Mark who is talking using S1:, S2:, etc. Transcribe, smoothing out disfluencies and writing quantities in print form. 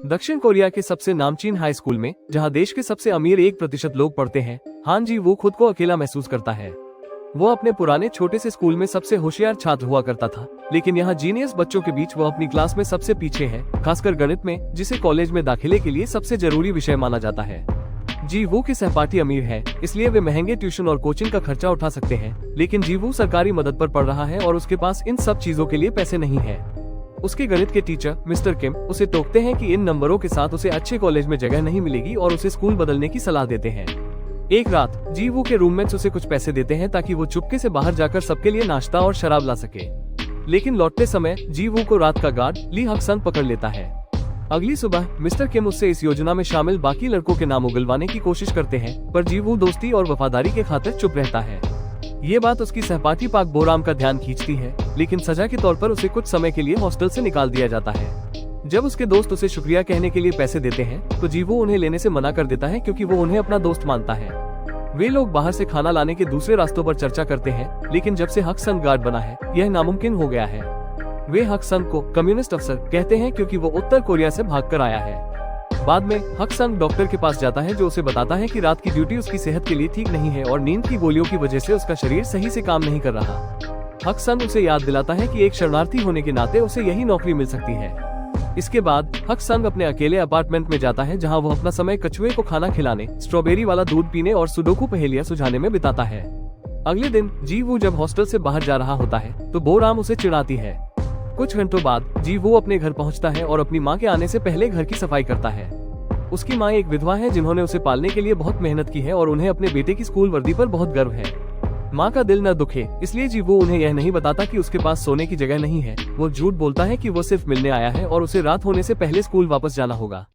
S1: दक्षिण कोरिया के सबसे नामचीन हाई स्कूल में, जहां देश के सबसे अमीर 1% लोग पढ़ते हैं, हान जी वो खुद को अकेला महसूस करता है। वो अपने पुराने छोटे से स्कूल में सबसे होशियार छात्र हुआ करता था, लेकिन यहाँ जीनियस बच्चों के बीच वो अपनी क्लास में सबसे पीछे है, खासकर गणित में, जिसे कॉलेज में दाखिले के लिए सबसे जरूरी विषय माना जाता है। जी वो के सहपाठी अमीर है, इसलिए वे महंगे ट्यूशन और कोचिंग का खर्चा उठा सकते हैं, लेकिन जी वो सरकारी मदद पर पढ़ रहा है और उसके पास इन सब चीजों के लिए पैसे नहीं है। उसके गणित के टीचर मिस्टर किम उसे टोकते हैं कि इन नंबरों के साथ उसे अच्छे कॉलेज में जगह नहीं मिलेगी और उसे स्कूल बदलने की सलाह देते हैं। एक रात जीवू के रूममेट्स उसे कुछ पैसे देते हैं ताकि वो चुपके से बाहर जाकर सबके लिए नाश्ता और शराब ला सके, लेकिन लौटते समय जीवू को रात का गार्ड ली हक सन पकड़ लेता है। अगली सुबह मिस्टर किम उससे इस योजना में शामिल बाकी लड़कों के नाम उगलवाने की कोशिश करते हैं, पर जीवू दोस्ती और वफादारी के खातिर चुप रहता है। ये बात उसकी सहपाठी पाक बोराम का ध्यान खींचती है, लेकिन सजा के तौर पर उसे कुछ समय के लिए हॉस्टल से निकाल दिया जाता है। जब उसके दोस्त उसे शुक्रिया कहने के लिए पैसे देते हैं, तो जीवू उन्हें लेने से मना कर देता है क्योंकि वो उन्हें अपना दोस्त मानता है। वे लोग बाहर से खाना लाने के दूसरे रास्तों पर चर्चा करते हैं, लेकिन जब से हक सन गार्ड बना है, यह नामुमकिन हो गया है। वे हक सन को कम्युनिस्ट अफसर कहते हैं क्योंकि वो उत्तर कोरिया से भागकर आया है। बाद में हक सन डॉक्टर के पास जाता है, जो उसे बताता है कि रात की ड्यूटी उसकी सेहत के लिए ठीक नहीं है और नींद की गोलियों की वजह से उसका शरीर सही से काम नहीं कर रहा। हक सन उसे याद दिलाता है कि एक शरणार्थी होने के नाते उसे यही नौकरी मिल सकती है। इसके बाद हक सन अपने अकेले अपार्टमेंट में जाता है, जहां वो अपना समय कछुए को खाना खिलाने, स्ट्रॉबेरी वाला दूध पीने और सुडोकू पहेलियां सुझाने में बिताता है। अगले दिन जीवू जब हॉस्टल से बाहर जा रहा होता है, तो बोराम उसे चिढ़ाती है। कुछ घंटों बाद जीवू अपने घर पहुंचता है और अपनी माँ के आने से पहले घर की सफाई करता है। उसकी माँ एक विधवा है जिन्होंने उसे पालने के लिए बहुत मेहनत की है और उन्हें अपने बेटे की स्कूल वर्दी पर बहुत गर्व है। माँ का दिल न दुखे, इसलिए जीवू उन्हें यह नहीं बताता कि उसके पास सोने की जगह नहीं है। वो झूठ बोलता है कि वो सिर्फ मिलने आया है और उसे रात होने से पहले स्कूल वापस जाना होगा।